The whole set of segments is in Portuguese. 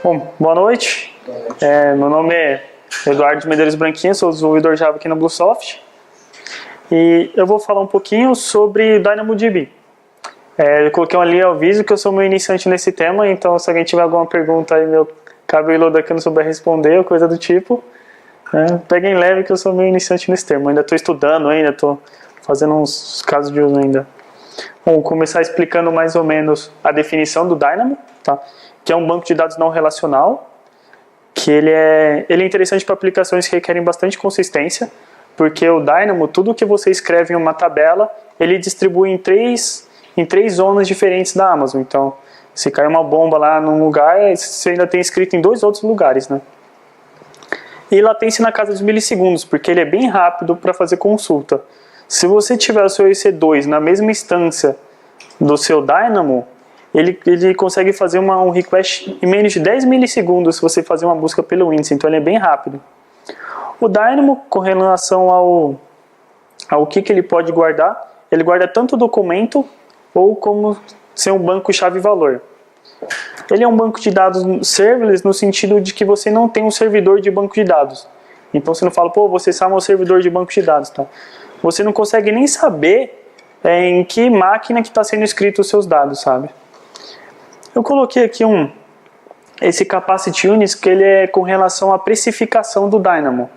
Bom, boa noite. Meu nome é Eduardo Medeiros Branquinha, sou desenvolvedor Java aqui na Bluesoft. E eu vou falar um pouquinho sobre DynamoDB. Eu coloquei ali um aviso que eu sou meio iniciante nesse tema, então se alguém tiver alguma pergunta aí, meu cabelo daqui eu não souber responder ou coisa do tipo, peguem leve que eu sou meio iniciante nesse termo. Ainda estou estudando, ainda estou fazendo uns casos de uso ainda. Vou começar explicando mais ou menos a definição do Dynamo, tá? Que é um banco de dados não relacional, que ele é interessante para aplicações que requerem bastante consistência, porque o Dynamo, tudo que você escreve em uma tabela, ele distribui em três zonas diferentes da Amazon. Então, se cai uma bomba lá num lugar, você ainda tem escrito em 2 outros lugares, né? E latência na casa dos milissegundos, porque ele é bem rápido para fazer consulta. Se você tiver o seu EC2 na mesma instância do seu Dynamo, ele consegue fazer um request em menos de 10 milissegundos se você fazer uma busca pelo índice, então ele é bem rápido. O Dynamo, com relação ao que ele pode guardar, ele guarda tanto documento ou como ser um banco chave-valor. Ele é um banco de dados serverless no sentido de que você não tem um servidor de banco de dados. Então você não fala, pô, você sabe o servidor de banco de dados, tá? Você não consegue nem saber em que máquina que está sendo escrito os seus dados, sabe? Eu coloquei aqui esse Capacity Units, que ele é com relação à precificação do Dynamo.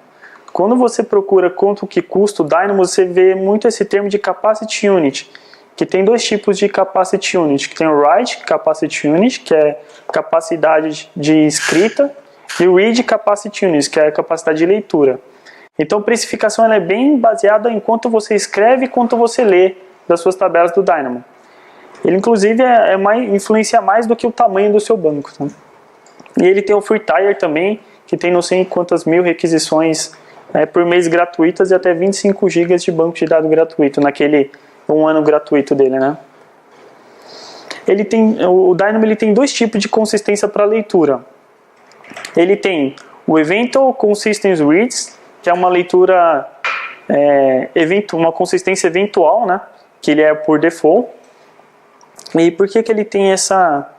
Quando você procura quanto que custa o Dynamo, você vê muito esse termo de Capacity Unit, que tem 2 tipos de Capacity Unit, que tem o Write Capacity Unit, que é capacidade de escrita, e o Read Capacity Unit, que é a capacidade de leitura. Então a precificação ela é bem baseada em quanto você escreve e quanto você lê das suas tabelas do Dynamo. Ele, inclusive, influencia mais do que o tamanho do seu banco. Tá? E ele tem o Free Tier também, que tem não sei quantas mil requisições por mês gratuitas e até 25 GB de banco de dados gratuito, naquele 1 ano gratuito dele. Né? O Dynamo ele tem 2 tipos de consistência para leitura. Ele tem o Eventual Consistent Reads, que é uma leitura, uma consistência eventual, né? Que ele é por default. E por que ele tem essa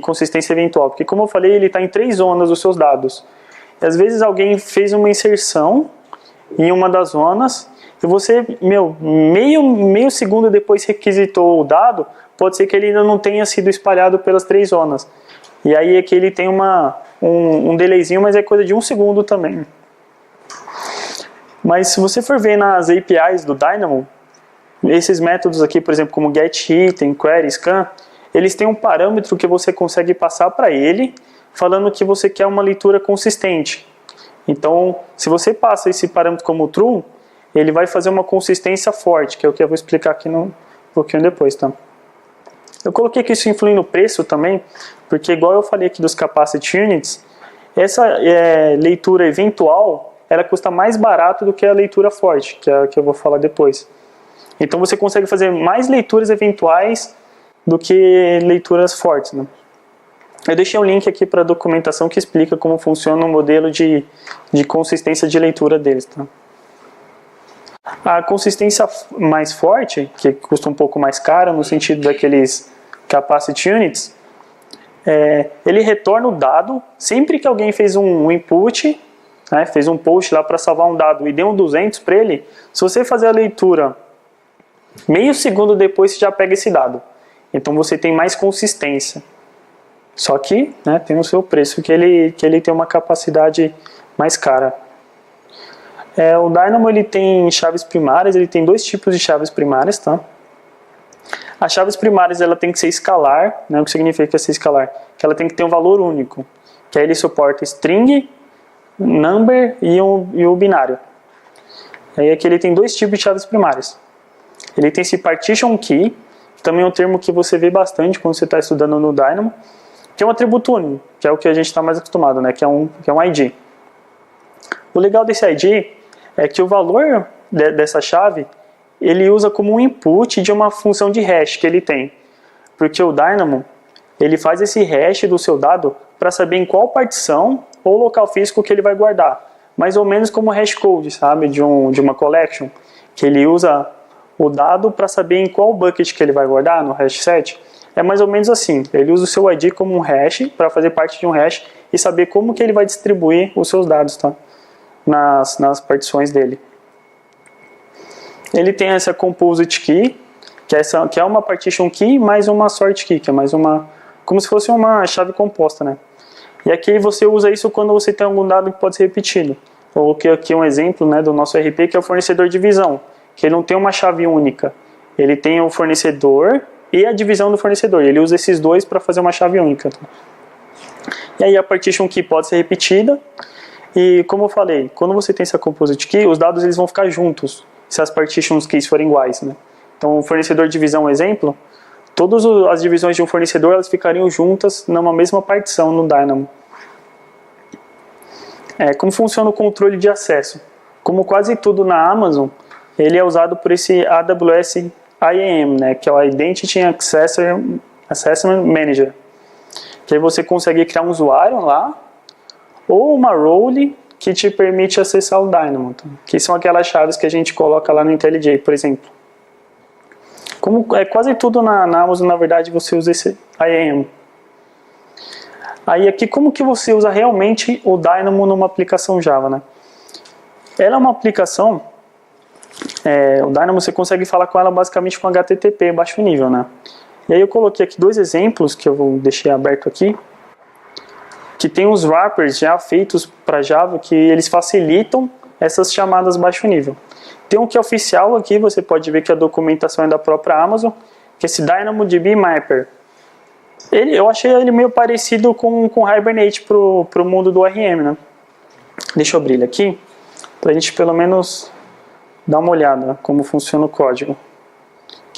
consistência eventual? Porque, como eu falei, ele está em 3 zonas dos seus dados. E, às vezes alguém fez uma inserção em uma das zonas e você, meio segundo depois requisitou o dado, pode ser que ele ainda não tenha sido espalhado pelas 3 zonas. E aí é que ele tem um delayzinho, mas é coisa de 1 segundo também. Mas se você for ver nas APIs do Dynamo, esses métodos aqui, por exemplo, como getItem, query, scan, eles têm um parâmetro que você consegue passar para ele, falando que você quer uma leitura consistente. Então, se você passa esse parâmetro como true, ele vai fazer uma consistência forte, que é o que eu vou explicar aqui um pouquinho depois, tá? Eu coloquei que isso influi no preço também, porque igual eu falei aqui dos Capacity Units, essa leitura eventual, ela custa mais barato do que a leitura forte, que é a que eu vou falar depois. Então você consegue fazer mais leituras eventuais do que leituras fortes. Né? Eu deixei um link aqui para a documentação que explica como funciona o modelo de consistência de leitura deles. Tá? A consistência mais forte, que custa um pouco mais cara no sentido daqueles Capacity Units, ele retorna o dado sempre que alguém fez um input, né, fez um post lá para salvar um dado e deu um 200 para ele. Se você fazer a leitura meio segundo depois, você já pega esse dado. Então você tem mais consistência. Só que tem o seu preço, que ele tem uma capacidade mais cara. O Dynamo ele tem chaves primárias, ele tem 2 tipos de chaves primárias. Tá? As chaves primárias ela tem que ser escalar. Né? O que significa ser escalar? Que ela tem que ter um valor único. Que aí ele suporta string, number e o binário. Aí aqui ele tem 2 tipos de chaves primárias. Ele tem esse partition key, que também é um termo que você vê bastante quando você está estudando no Dynamo, que é um atributo único, que é o que a gente está mais acostumado, né? que é um ID. O legal desse ID é que o valor dessa chave, ele usa como um input de uma função de hash que ele tem. Porque o Dynamo, ele faz esse hash do seu dado para saber em qual partição ou local físico que ele vai guardar. mais ou menos como hashcode, sabe, de uma collection, que ele usa o dado para saber em qual bucket que ele vai guardar no hash set. É mais ou menos assim, ele usa o seu ID como um hash para fazer parte de um hash e saber como que ele vai distribuir os seus dados, tá? nas partições dele. Ele tem essa composite key, que é uma partition key mais uma sort key, que é mais uma, como se fosse uma chave composta, né? E aqui você usa isso quando você tem algum dado que pode ser repetido. Eu coloquei aqui um exemplo, né, do nosso RP, que é o fornecedor de divisão, que ele não tem uma chave única. Ele tem o fornecedor e a divisão do fornecedor. Ele usa esses dois para fazer uma chave única. E aí a partition key pode ser repetida. E como eu falei, quando você tem essa composite key, os dados eles vão ficar juntos, se as partition keys forem iguais, né? Então o fornecedor de divisão, exemplo, todas as divisões de um fornecedor elas ficariam juntas numa mesma partição no Dynamo. Como funciona o controle de acesso? Como quase tudo na Amazon, ele é usado por esse AWS IAM, né, que é o Identity Assessment Manager. Que aí você consegue criar um usuário lá, ou uma role que te permite acessar o Dynamo, tá? Que são aquelas chaves que a gente coloca lá no IntelliJ, por exemplo. Como é quase tudo na Amazon, na verdade, você usa esse IAM. Aí aqui, como que você usa realmente o Dynamo numa aplicação Java, né? Ela é uma aplicação, o Dynamo você consegue falar com ela basicamente com HTTP baixo nível, né? E aí eu coloquei aqui dois exemplos que eu vou deixar aberto aqui, que tem os wrappers já feitos para Java que eles facilitam essas chamadas baixo nível. Tem um que é oficial aqui, você pode ver que a documentação é da própria Amazon, que é esse DynamoDB Mapper. Eu achei ele meio parecido com Hibernate pro mundo do ORM, né? Deixa eu abrir ele aqui, para a gente pelo menos dar uma olhada como funciona o código.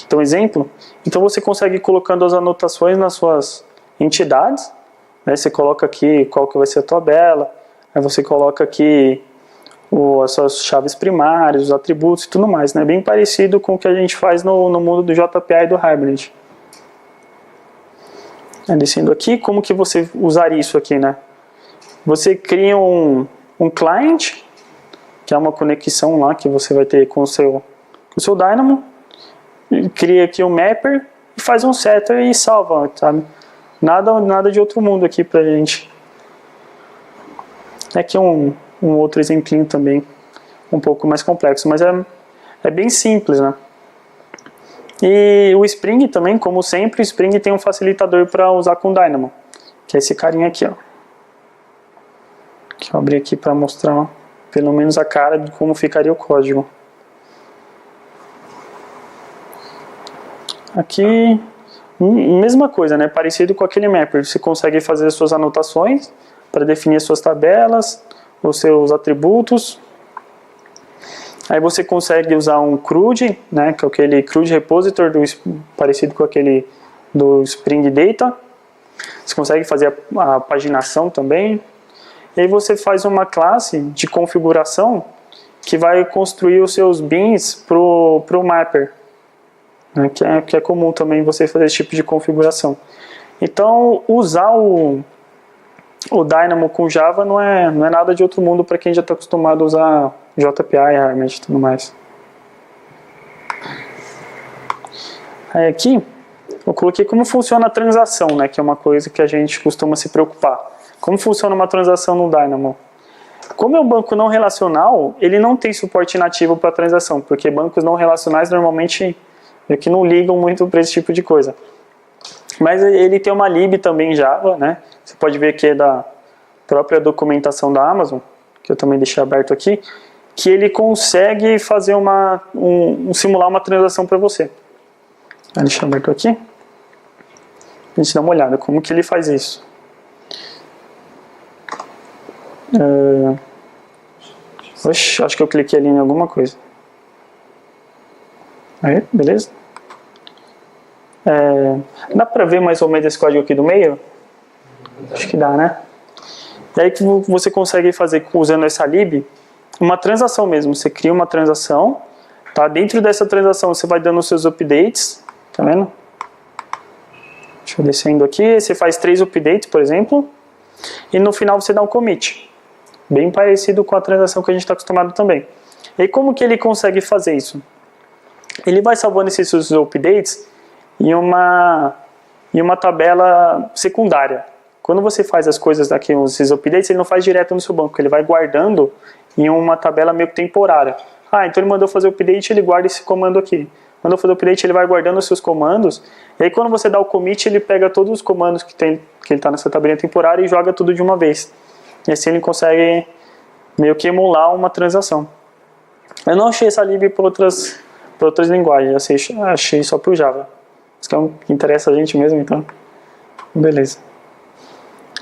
Então, exemplo. Então você consegue ir colocando as anotações nas suas entidades, né? Você coloca aqui qual que vai ser a tabela, aí você coloca aqui as suas chaves primárias, os atributos e tudo mais, né? Bem parecido com o que a gente faz no mundo do JPA e do Hibernate. Descendo aqui, como que você usaria isso aqui, né? Você cria um client, que é uma conexão lá que você vai ter com o seu Dynamo, cria aqui um mapper e faz um setter e salva, sabe? Nada de outro mundo aqui pra gente. Aqui um outro exemplinho também, um pouco mais complexo, mas é bem simples, né? E o Spring também, como sempre, o Spring tem um facilitador para usar com Dynamo, que é esse carinha aqui, ó. Deixa eu abrir aqui para mostrar pelo menos a cara de como ficaria o código. Aqui, mesma coisa, né? Parecido com aquele mapper. Você consegue fazer as suas anotações para definir as suas tabelas, os seus atributos. Aí você consegue usar um CRUD, né? Que é aquele CRUD Repository parecido com aquele do Spring Data. Você consegue fazer a paginação também. E aí você faz uma classe de configuração que vai construir os seus bins pro mapper, né, que é comum também você fazer esse tipo de configuração. Então, usar o Dynamo com Java não é nada de outro mundo para quem já está acostumado a usar JPA e Hibernate e tudo mais. Aí aqui, eu coloquei como funciona a transação, né, que é uma coisa que a gente costuma se preocupar. Como funciona uma transação no Dynamo? Como é um banco não relacional, ele não tem suporte nativo para transação, porque bancos não relacionais normalmente que não ligam muito para esse tipo de coisa. Mas ele tem uma lib também em Java, né? Você pode ver que é da própria documentação da Amazon, que eu também deixei aberto aqui, que ele consegue fazer simular uma transação para você. Vou deixar aberto aqui. A gente dá uma olhada como que ele faz isso. Oxe, acho que eu cliquei ali em alguma coisa. Aí, beleza? Dá pra ver mais ou menos esse código aqui do meio? Acho que dá, né? E aí que você consegue fazer, usando essa lib, uma transação mesmo. Você cria uma transação, tá? Dentro dessa transação você vai dando os seus updates, tá vendo? Deixa eu descendo aqui, você faz 3 updates, por exemplo, e no final você dá um commit. Bem parecido com a transação que a gente está acostumado também. E como que ele consegue fazer isso? Ele vai salvando esses seus updates em uma tabela secundária. Quando você faz as coisas aqui, esses updates, ele não faz direto no seu banco, ele vai guardando em uma tabela meio que temporária. Então ele mandou fazer o update, ele guarda esse comando aqui. Mandou fazer o update, ele vai guardando os seus comandos, e aí quando você dá o commit, ele pega todos os comandos que ele está nessa tabelinha temporária e joga tudo de uma vez. E assim ele consegue meio que emular uma transação. Eu não achei essa lib para outras linguagens, achei só para o Java. Isso que é o que interessa a gente mesmo, então beleza.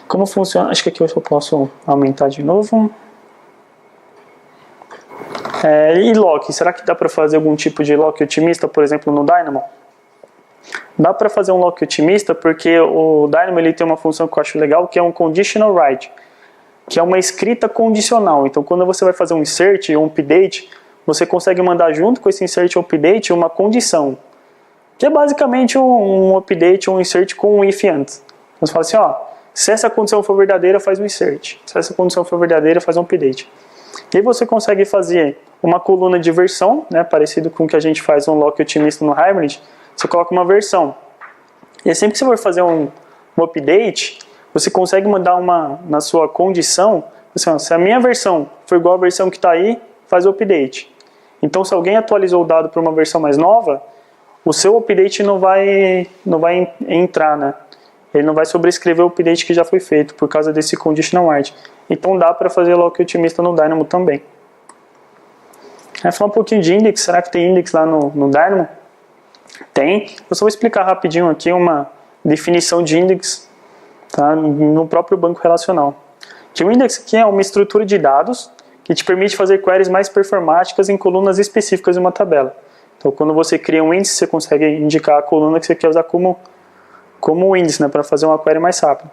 Como funciona? Acho que aqui eu só posso aumentar de novo. E lock, será que dá para fazer algum tipo de lock otimista, por exemplo, no Dynamo? Dá para fazer um lock otimista porque o Dynamo ele tem uma função que eu acho legal, que é um conditional write, que é uma escrita condicional. Então, quando você vai fazer um insert ou um update, você consegue mandar junto com esse insert ou update uma condição, que é basicamente um update ou um insert com um if antes. Então, você fala assim, se essa condição for verdadeira, faz um insert. Se essa condição for verdadeira, faz um update. E aí você consegue fazer uma coluna de versão, né, parecido com o que a gente faz no lock otimista no Hibernate. Você coloca uma versão. E sempre que você for fazer um update, você consegue mandar na sua condição, assim, se a minha versão for igual à versão que está aí, faz o update. Então, se alguém atualizou o dado para uma versão mais nova, o seu update não vai entrar, né? Ele não vai sobrescrever o update que já foi feito por causa desse conditional write. Então dá para fazer lock otimista no Dynamo também. Falar um pouquinho de index. Será que tem index lá no Dynamo? Tem. Eu só vou explicar rapidinho aqui uma definição de index, tá, no próprio banco relacional. Que o index aqui é uma estrutura de dados que te permite fazer queries mais performáticas em colunas específicas de uma tabela. Então quando você cria um índice, você consegue indicar a coluna que você quer usar como índice, né, para fazer uma query mais rápida.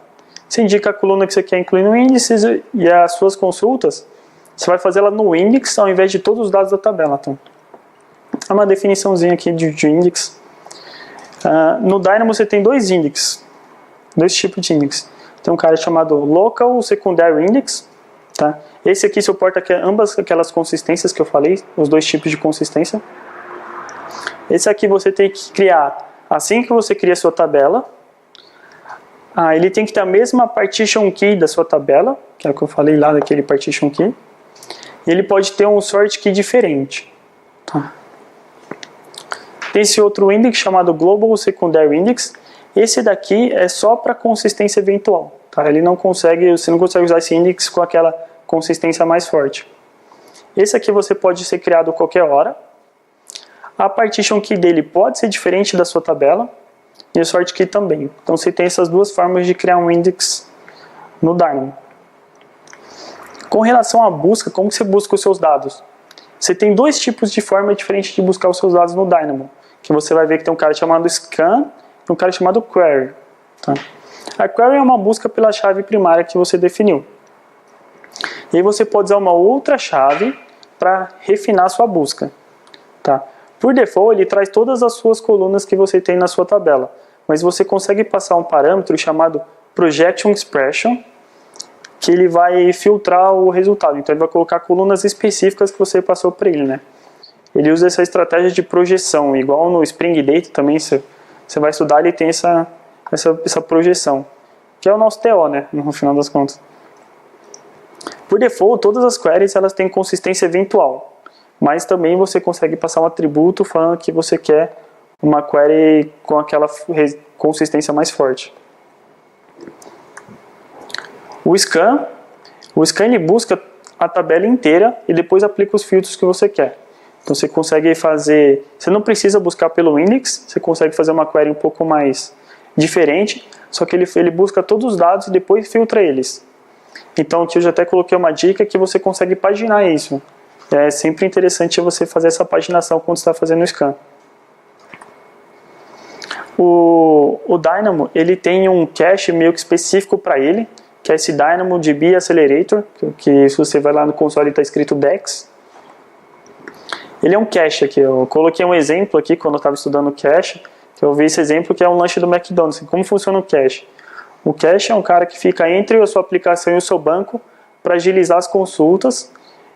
Você indica a coluna que você quer incluir no índice e as suas consultas, você vai fazer ela no index ao invés de todos os dados da tabela. Então, é uma definiçãozinha aqui de index. No Dynamo você tem dois tipos de index. Tem um cara chamado Local Secondary Index. Tá? Esse aqui suporta ambas aquelas consistências que eu falei, os dois tipos de consistência. Esse aqui você tem que criar assim que você cria a sua tabela. Ele tem que ter a mesma partition key da sua tabela, que é o que eu falei lá daquele partition key. Ele pode ter um sort key diferente. Tá? Tem esse outro index chamado Global Secondary Index. Esse daqui é só para consistência eventual. Tá? Você não consegue usar esse index com aquela consistência mais forte. Esse aqui você pode ser criado a qualquer hora. A partition key dele pode ser diferente da sua tabela. E o sort key também. Então você tem essas duas formas de criar um index no Dynamo. Com relação à busca, como você busca os seus dados? Você tem dois tipos de forma diferente de buscar os seus dados no Dynamo. Que você vai ver que tem um cara chamado scan e um cara chamado query. Tá? A query é uma busca pela chave primária que você definiu. E aí você pode usar uma outra chave para refinar a sua busca. Tá? Por default, ele traz todas as suas colunas que você tem na sua tabela. Mas você consegue passar um parâmetro chamado Projection Expression, que ele vai filtrar o resultado. Então ele vai colocar colunas específicas que você passou para ele, né? Ele usa essa estratégia de projeção, igual no Spring Data também, você vai estudar, ele tem essa projeção, que é o nosso TO, né? No final das contas. Por default, todas as queries elas têm consistência eventual. Mas também você consegue passar um atributo falando que você quer uma query com aquela consistência mais forte. O scan ele busca a tabela inteira e depois aplica os filtros que você quer. Então você consegue fazer, você não precisa buscar pelo index, você consegue fazer uma query um pouco mais diferente, só que ele busca todos os dados e depois filtra eles. Então aqui eu já até coloquei uma dica que você consegue paginar isso. É sempre interessante você fazer essa paginação quando você está fazendo o scan. O Dynamo ele tem um cache meio que específico para ele, que é esse DynamoDB Accelerator, que se você vai lá no console está escrito DEX. Ele é um cache aqui, eu coloquei um exemplo aqui quando eu estava estudando o cache, que eu vi esse exemplo que é um lanche do McDonald's. Como funciona o cache? O cache é um cara que fica entre a sua aplicação e o seu banco para agilizar as consultas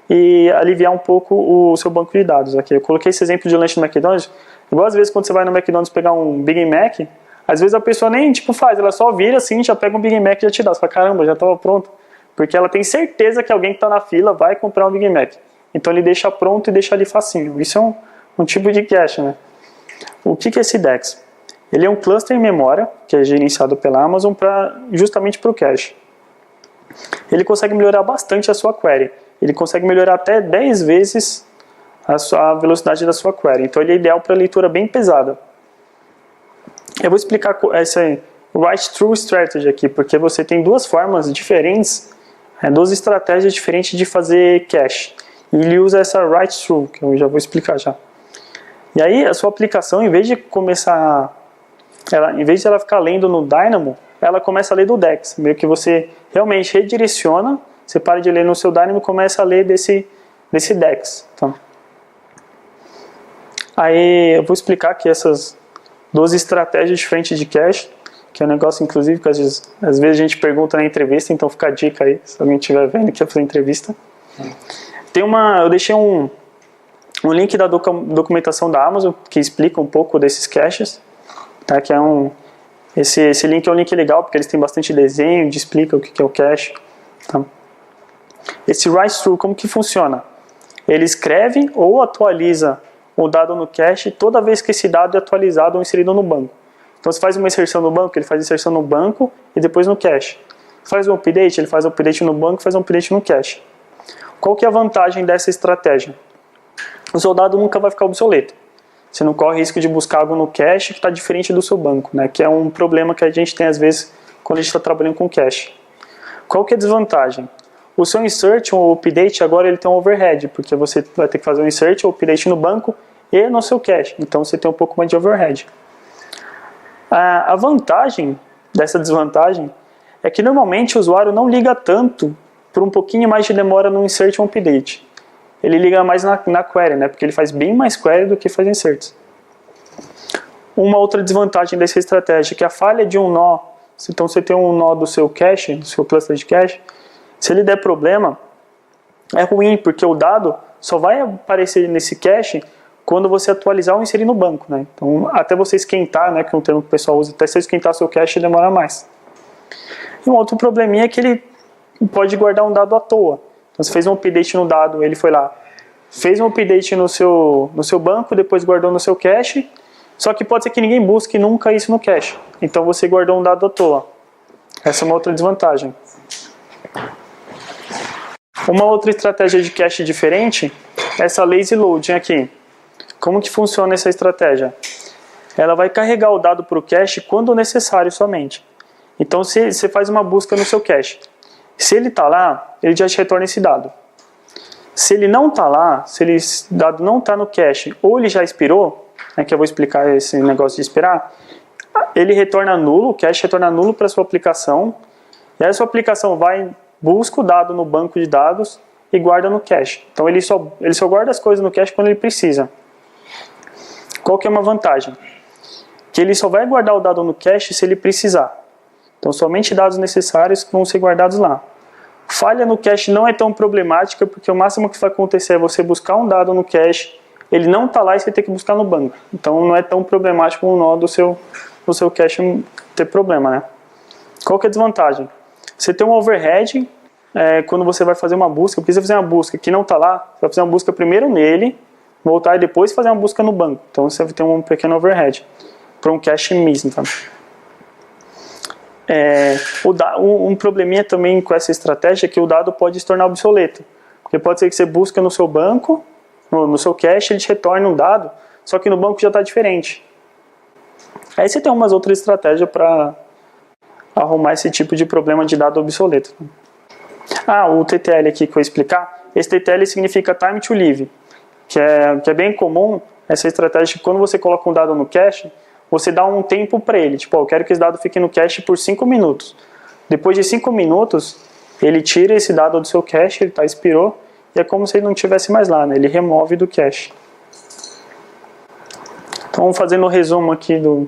e aliviar um pouco o seu banco de dados. Aqui eu coloquei esse exemplo de lanche no McDonald's. Igual às vezes quando você vai no McDonald's pegar um Big Mac, às vezes a pessoa nem faz, ela só vira assim, já pega um Big Mac e já te dá. Você fala, caramba, já estava pronto. Porque ela tem certeza que alguém que está na fila vai comprar um Big Mac. Então ele deixa pronto e deixa ali facinho. Isso é um tipo de cache, né? O que é esse DEX? Ele é um cluster em memória, que é gerenciado pela Amazon justamente para o cache. Ele consegue melhorar bastante a sua query. Ele consegue melhorar até 10 vezes a velocidade da sua query. Então ele é ideal para leitura bem pesada. Eu vou explicar essa write-through strategy aqui, porque você tem duas formas diferentes, duas estratégias diferentes de fazer cache. E ele usa essa write-through, que eu já vou explicar já. E aí a sua aplicação, em vez de ela ficar lendo no Dynamo, ela começa a ler do DEX. Meio que você realmente redireciona, você para de ler no seu Dynamo e começa a ler desse DEX. Então, aí eu vou explicar aqui essas duas estratégias diferentes de cache, que é um negócio, inclusive, que às vezes a gente pergunta na entrevista, então fica a dica aí, se alguém estiver vendo que vai fazer entrevista. Eu deixei um link da documentação da Amazon, que explica um pouco desses caches, tá? Que é esse link é um link legal, porque eles têm bastante desenho, explica o que é o cache. Tá? Esse write-through, como que funciona? Ele escreve ou atualiza o dado no cache toda vez que esse dado é atualizado ou inserido no banco. Então, se faz uma inserção no banco, ele faz inserção no banco e depois no cache. Faz um update, ele faz um update no banco e faz um update no cache. Qual que é a vantagem dessa estratégia? O seu dado nunca vai ficar obsoleto. Você não corre risco de buscar algo no cache que está diferente do seu banco, né? Que é um problema que a gente tem às vezes quando a gente está trabalhando com cache. Qual que é a desvantagem? O seu insert ou update agora ele tem um overhead, porque você vai ter que fazer um insert ou update no banco e no seu cache. Então você tem um pouco mais de overhead. A vantagem dessa desvantagem é que normalmente o usuário não liga tanto por um pouquinho mais de demora no insert ou update. Ele liga mais na query, né? Porque ele faz bem mais query do que faz inserts. Uma outra desvantagem dessa estratégia é que a falha de um nó, então você tem um nó do seu cache, do seu cluster de cache, se ele der problema, é ruim, porque o dado só vai aparecer nesse cache quando você atualizar ou inserir no banco, né? Então, até você esquentar, né, que é um termo que o pessoal usa, até você esquentar seu cache demora mais. E um outro probleminha é que ele pode guardar um dado à toa. Então, você fez um update no dado, ele foi lá, fez um update no seu banco, depois guardou no seu cache, só que pode ser que ninguém busque nunca isso no cache. Então, você guardou um dado à toa. Essa é uma outra desvantagem. Uma outra estratégia de cache diferente é essa lazy loading aqui. Como que funciona essa estratégia? Ela vai carregar o dado para o cache quando necessário somente. Então, se você faz uma busca no seu cache, se ele está lá, ele já te retorna esse dado. Se ele não está lá, se esse dado não está no cache, ou ele já expirou, né, que eu vou explicar esse negócio de expirar, ele retorna nulo, o cache retorna nulo para a sua aplicação, e aí a sua aplicação vai, busca o dado no banco de dados e guarda no cache. Então ele só guarda as coisas no cache quando ele precisa. Qual que é uma vantagem? Que ele só vai guardar o dado no cache se ele precisar. Então somente dados necessários vão ser guardados lá. Falha no cache não é tão problemática, porque o máximo que vai acontecer é você buscar um dado no cache, ele não está lá e você tem que buscar no banco. Então não é tão problemático o nó do seu cache ter problema, né? Qual que é a desvantagem? Você tem um overhead quando você vai fazer uma busca, porque você fazer uma busca que não está lá, você vai fazer uma busca primeiro nele, voltar e depois fazer uma busca no banco. Então você vai ter um pequeno overhead para um cache miss. Então. Um probleminha também com essa estratégia é que o dado pode se tornar obsoleto. Porque pode ser que você busca no seu banco, no seu cache, ele te retorne um dado, só que no banco já está diferente. Aí você tem umas outras estratégias para arrumar esse tipo de problema de dado obsoleto. O TTL aqui que eu vou explicar. Esse TTL significa Time to Live, que é bem comum essa estratégia que quando você coloca um dado no cache, você dá um tempo para ele. Tipo, eu quero que esse dado fique no cache por 5 minutos. Depois de 5 minutos, ele tira esse dado do seu cache, ele expirou, e é como se ele não estivesse mais lá, né? Ele remove do cache. Então, fazendo um resumo aqui do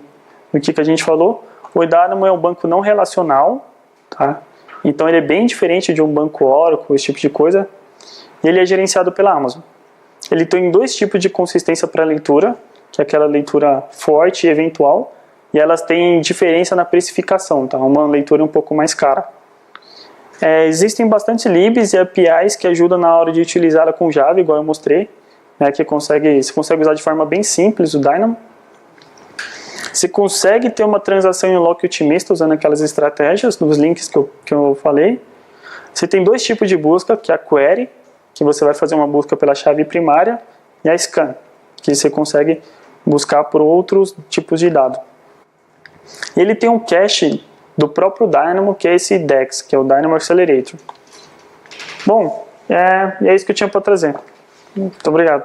que a gente falou, o Dynamo é um banco não relacional, tá? Então ele é bem diferente de um banco Oracle, esse tipo de coisa. E ele é gerenciado pela Amazon. Ele tem dois tipos de consistência para leitura, que é aquela leitura forte e eventual, e elas têm diferença na precificação, tá? Uma leitura um pouco mais cara. Existem bastante libs e APIs que ajudam na hora de utilizá-la com Java, igual eu mostrei, né, que você consegue usar de forma bem simples o Dynamo. Você consegue ter uma transação em lock otimista usando aquelas estratégias nos links que eu falei. Você tem dois tipos de busca, que é a query, que você vai fazer uma busca pela chave primária, e a scan, que você consegue buscar por outros tipos de dado. Ele tem um cache do próprio Dynamo, que é esse DAX, que é o Dynamo Accelerator. Bom, é isso que eu tinha para trazer. Muito obrigado.